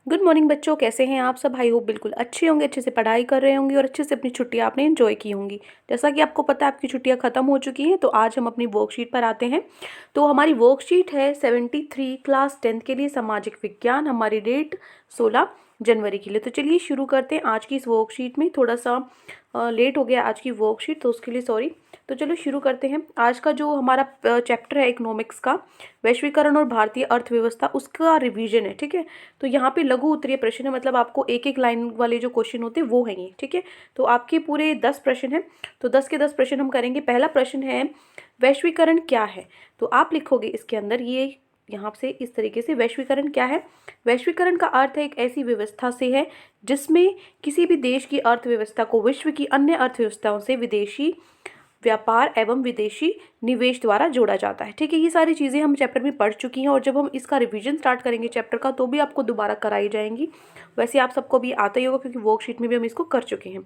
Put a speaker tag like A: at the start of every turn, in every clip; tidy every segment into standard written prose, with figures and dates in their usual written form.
A: Good morning बच्चों, कैसे हैं आप सब? आई होप बिल्कुल अच्छे होंगे, अच्छे से पढ़ाई कर रहे होंगे और अच्छे से अपनी छुट्टियां आपने एंजॉय की होंगी। जैसा कि आपको पता है आपकी छुट्टियां खत्म हो चुकी हैं, तो आज हम अपनी वर्कशीट पर आते हैं। तो हमारी वर्कशीट है 73 क्लास 10th के लिए सामाजिक विज्ञान। हमारी डेट 16 जनवरी के लिए। तो चलिए शुरू करते हैं आज की इस वर्कशीट में। थोड़ा सा लेट हो गया आज की वर्कशीट, तो उसके लिए सॉरी। तो चलो शुरू करते हैं। आज का जो हमारा चैप्टर है इकोनॉमिक्स का, वैश्वीकरण और भारतीय अर्थव्यवस्था, उसका रिवीजन है। ठीक है, तो यहाँ पे लघु उत्तरीय प्रश्न है, मतलब आपको एक एक लाइन वाले जो क्वेश्चन होते हैं वो हैं ये। ठीक है, तो आपके पूरे 10 प्रश्न हैं, तो 10 के 10 प्रश्न हम करेंगे। पहला प्रश्न है वैश्वीकरण क्या है? तो आप लिखोगे इसके अंदर ये यहाँ से इस तरीके से, वैश्वीकरण क्या है? वैश्वीकरण का अर्थ है एक ऐसी व्यवस्था से है जिसमें किसी भी देश की अर्थव्यवस्था को विश्व की अन्य अर्थव्यवस्थाओं से विदेशी व्यापार एवं विदेशी निवेश द्वारा जोड़ा जाता है। ठीक है, ये सारी चीज़ें हम चैप्टर में पढ़ चुकी हैं और जब हम इसका रिवीजन स्टार्ट करेंगे चैप्टर का तो भी आपको दोबारा कराई जाएंगी। वैसे आप सबको भी आता ही होगा क्योंकि वर्कशीट में भी हम इसको कर चुके हैं।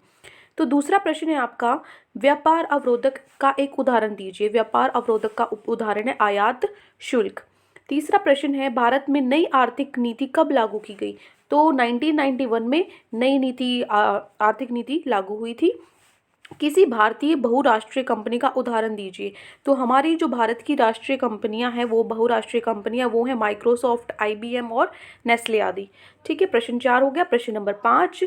A: तो दूसरा प्रश्न है आपका, व्यापार अवरोधक का एक उदाहरण दीजिए। व्यापार अवरोधक का उदाहरण है आयात शुल्क। तीसरा प्रश्न है, भारत में नई आर्थिक नीति कब लागू की गई? तो 1991 में नई नीति आर्थिक नीति लागू हुई थी। किसी भारतीय बहुराष्ट्रीय कंपनी का उदाहरण दीजिए। तो हमारी जो भारत की राष्ट्रीय कंपनियां हैं, वो बहुराष्ट्रीय कंपनियां वो हैं माइक्रोसॉफ्ट, IBM और नेस्ले आदि। ठीक है, प्रश्न 4 हो गया। प्रश्न नंबर 5,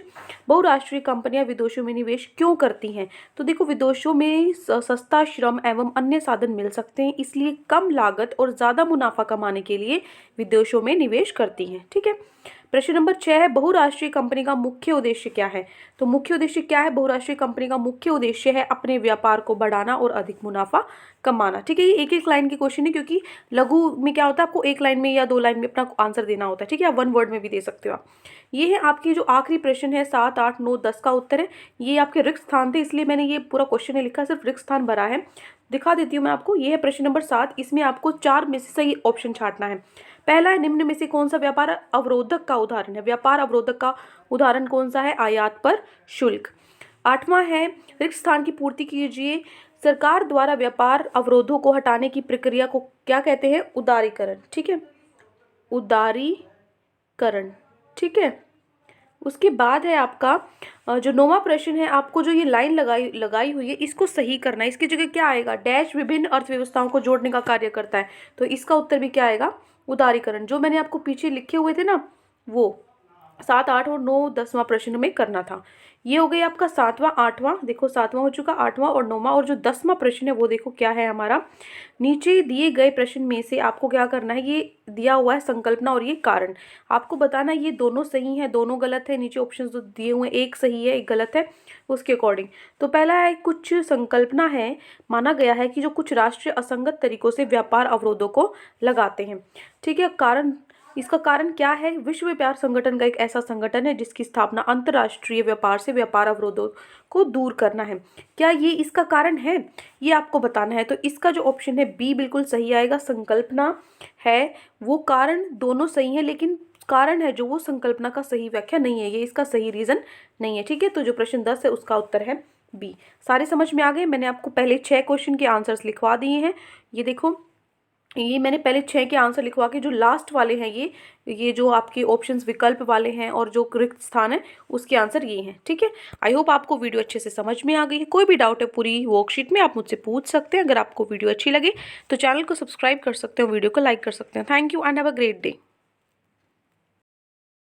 A: बहुराष्ट्रीय कंपनियां विदेशों में निवेश क्यों करती हैं? तो देखो, विदेशों में सस्ता श्रम एवं अन्य साधन मिल सकते हैं, इसलिए कम लागत और ज़्यादा मुनाफा कमाने के लिए विदेशों में निवेश करती हैं। ठीक है, प्रश्न नंबर 6 है, बहुराष्ट्रीय कंपनी का मुख्य उद्देश्य क्या है? तो मुख्य उद्देश्य क्या है? बहुराष्ट्रीय कंपनी का मुख्य उद्देश्य है अपने व्यापार को बढ़ाना और अधिक मुनाफा कमाना। ठीक है, ये एक एक लाइन के क्वेश्चन है क्योंकि लघु में क्या होता है, आपको एक लाइन में या 2 लाइन में अपना आंसर देना होता है। ठीक है, आप 1 वर्ड में भी दे सकते हो आप। ये है आपकी जो आखिरी प्रश्न है 7, 8, 9, 10 का उत्तर है। ये आपके रिक्त स्थान थे, इसलिए मैंने ये पूरा क्वेश्चन नहीं लिखा, सिर्फ रिक्त स्थान भरा है। दिखा देती हूँ मैं आपको। ये है प्रश्न नंबर 7। इसमें आपको 4 में से सही ऑप्शन छांटना है। पहला है, निम्न में से कौन सा व्यापार अवरोधक का उदाहरण है? व्यापार अवरोधक का उदाहरण कौन सा है? आयात पर शुल्क। 8वां है, रिक्त स्थान की पूर्ति कीजिए। सरकार द्वारा व्यापार अवरोधों को हटाने की प्रक्रिया को क्या कहते हैं? उदारीकरण। ठीक है, उदारीकरण। ठीक है, उसके बाद है आपका जो 9वां प्रश्न है, आपको जो ये लाइन लगाई हुई है इसको सही करना है। इसकी जगह क्या आएगा? डैश विभिन्न अर्थव्यवस्थाओं को जोड़ने का कार्य करता है। तो इसका उत्तर भी क्या आएगा? उदारीकरण। जो मैंने आपको पीछे लिखे हुए थे ना, वो 7, 8 और 9 10वां प्रश्न में करना था। ये हो गई आपका 7वां, 8वां। देखो 7वां हो चुका, 8वां और 9वां। और जो 10वां प्रश्न है वो देखो क्या है हमारा। नीचे दिए गए प्रश्न में से आपको क्या करना है, ये दिया हुआ है संकल्पना और ये कारण। आपको बताना ये दोनों सही है, दोनों गलत है। नीचे ऑप्शन जो दिए हुए हैं, एक सही है एक गलत है, उसके अकॉर्डिंग। तो पहला है, कुछ संकल्पना है, माना गया है कि जो कुछ राष्ट्र असंगत तरीकों से व्यापार अवरोधों को लगाते हैं। ठीक है, कारण, इसका कारण क्या है? विश्व व्यापार संगठन का एक ऐसा संगठन है जिसकी स्थापना अंतर्राष्ट्रीय व्यापार से व्यापार अवरोधों को दूर करना है। क्या ये इसका कारण है? ये आपको बताना है। तो इसका जो ऑप्शन है बी बिल्कुल सही आएगा। संकल्पना है वो, कारण दोनों सही है, लेकिन कारण है जो वो संकल्पना का सही व्याख्या नहीं है, ये इसका सही रीजन नहीं है। ठीक है, तो जो प्रश्न 10 है उसका उत्तर है बी। सारे समझ में आ गए? मैंने आपको पहले 6 क्वेश्चन के आंसर्स लिखवा दिए हैं। ये देखो, ये मैंने पहले 6 के आंसर लिखवा के जो लास्ट वाले हैं ये जो आपके ऑप्शंस विकल्प वाले हैं और जो रिक्त स्थान है उसके आंसर ये हैं। ठीक है, आई होप आपको वीडियो अच्छे से समझ में आ गई है। कोई भी डाउट है पूरी वर्कशीट में आप मुझसे पूछ सकते हैं। अगर आपको वीडियो अच्छी लगे तो चैनल को सब्सक्राइब कर सकते हो, वीडियो को लाइक कर सकते हैं। Thank you and have a great day.